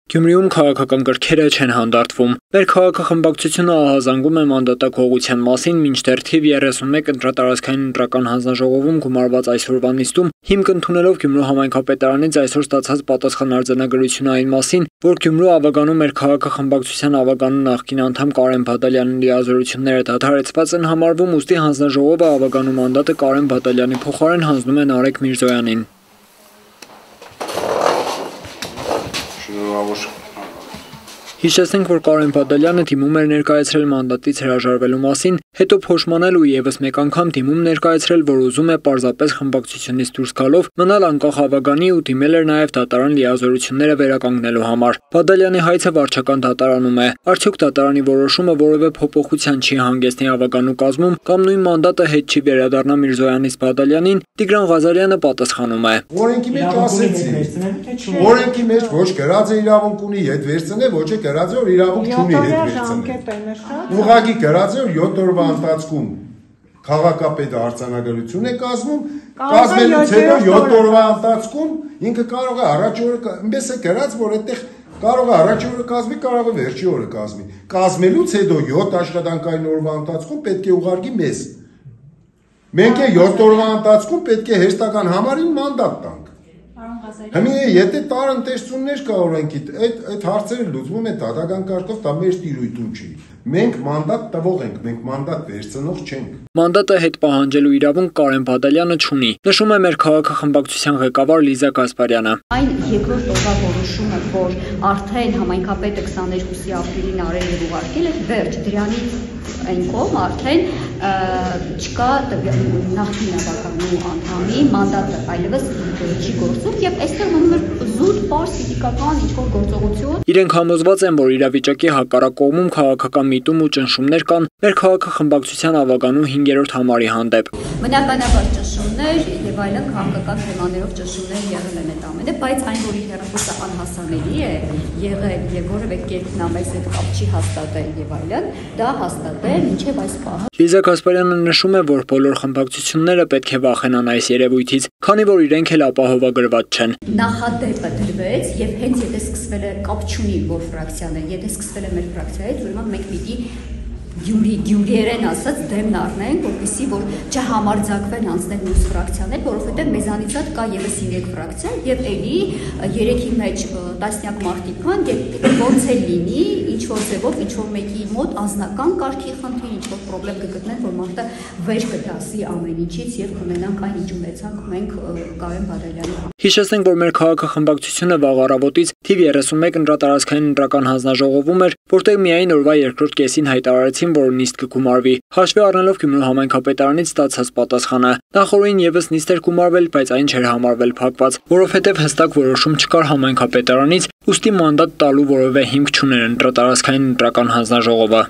Գյումրիում քաղաքական կրքերը չեն հանդարտվում։ Մեր քաղաքախմբակցությունը ահազանգում է մանդատակողության մասին, մինչդեռ թիվ 31 ընտրատարածքային ընտրական հանձնաժողովում գումարված այսօրվա նիստում հիմք ընդունելով Գյումրու համայնքապետարանից այսօր ստացած պատասխան արձանագրությունը այն մասին, որ Գյումրու ավագանու մեր քաղաքախմբակցության ավագանու նախկին անդամ Կարեն Բադալյանի լիազորությունները դադարեցված են համարվում, ուստի հանձնաժողովը ավագանու մանդատը Կարեն Բադալյանի փոխարեն հանձնում է Նարեկ Միրզոյանին։ Հիշեցնենք, որ Կարեն Բադալյանը դիմում էր ներկայացրել մանդատից հրաժարվելու մասին, հետո փոշմանել ու եւս մեկ անգամ դիմում ներկայացրել, որ ուզում է պարզապես խմբակցությունից դուրս գալով մնալ անկախ ավագանի ու դիմել էր նաեւ դատարան լիազորությունները վերականգնելու համար։ Բադալյանի հայցը վարչական դատարանում է։ Արդյոք դատարանի որոշումը որևէ փոփոխության չի հանգեցնի ավագանու կազմում կամ նույն մանդատը հետ չի վերադառնա Միրզոյանից Բադալյանին, Տիգրան Ղազարյանը պատասխանում է։ Օրենքի մեջ ասեցի, օրենքի մեջ ոչ գրած է իրավունք ունի հետ վերցնել, ոչ է գրած է իրավունք չունի հետ վերցնել։ Ուղղակի գրած է 7 օրվա ընթացքում քաղաքապետը արձանագրություն է կազմում, կազմելուց հետո 7 օրվա ընթացքում ինքը կարող է առաջ օրը, այնպես է գրած, որ այդտեղ կարող է առաջ օրը կազմի, կարող է վերջի օրը կազմի։ Կազմելուց հետո 7 աշխատանքային օրվա ընթացքում պետք է ուղարկի մեզ։ Մենք է 7 օրվա ընթացքում պետք է հերթական համարին մանդատ տանք։ Հիմա եթե տարընտեսություններ կա օրենքի, այդ հարցերը լուծվում է դատական կարգով, դա մեր տիրույթում չի։ Մենք մանդատ տվող ենք, մենք մանդատ վերցնող չենք։ Մանդատը հետ պահանջելու իրավունք Կարեն Բադալյանը չունի, նշում է մեր քաղաքախմբակցության ղեկավար Լիզա Գասպարյանը։ Այն երկրորդ օրվա որոշումը, որ արդեն համայնքապետը 22-ի ապրիլին արել եւ ուղարկել է, վերջ դրանից այն կողմ արդեն չկա նախկին ավագանու անդամի մանդատը այլևս չի գործում եւ այստեղ մնում է զուտ պարզ ֆիզիկական ինչ-որ գործողություն։ Իրենք համոզված են, որ իրավիճակի հակառակ կողմում քաղաքական միտում ու ճնշումներ կան մեր քաղաքախմբակցության ավագանու 5-րդ համարի հանդեպ։ Բնականաբար ճնշումներ եւ այլն քաղաքական թեմաներով ճնշումներ եղել են այդ ամենը, բայց այն, որ հերոսը անհասանելի է եղել եւ որևէ կերպ նա մեզ հետ կապ չի հաստատել եւ այլն, դա հաստատել մինչեւ այս պահը։ Լիզա Գասպարյանը նշում է, որ բոլոր խմբակցությունները պետք է վախենան այս երևույթից, քանի որ իրենք էլ ապահովագրված չեն։ Նախադեպը դրվեց եւ հենց եթե սկսվել է կապ չունի որ ֆրակցիան է, եթե սկսվել է մեր ֆրակցիայից, ուրեմն մենք պիտի գյումրիերեն ասած դեմն առնենք, որպեսզի որ չհամարձակվեն անցնել մյուս ֆրակցիաներ, որովհետև մեզանից հետ կա ևս 3 ֆրակցիա եւ էլի 3-ի մեջ տասնյակ մարդիկ կան եւ ոնց է լինի ինչ որ ձևով ինչ որ մեկի մոտ անձնական կարգի խնդիր, ինչ որ խնդրեմ կգտնեն, որ մարդը վեր կդասի ամեն ինչից եւ կունենանք այն ինչ ունեցանք մենք Կարեն Բադալյանի։ Հիշեցնենք, որ մեր քաղաքախմբակցությունը վաղ առավոտից թիվ 31 ընտրատարածքային ընտրական հանձնաժողովում էր, որտեղ միայն օրվա երկրորդ կեսին հայտարարեցին, որ նիստ կգումարվի։ Հաշվի առնելով Գյումրու համայնքապետարանից ստացած պատասխանը, նախորդին եւս նիստ էր գումարվել, բայց այն չէր համարվել փակված, որովհետեւ հստակ որոշում չկար համայնքապետարանից, ուստի մանդատ տալու որևէ հիմք չուներ ընտրատարածքային ընտրական հանձնաժողովը։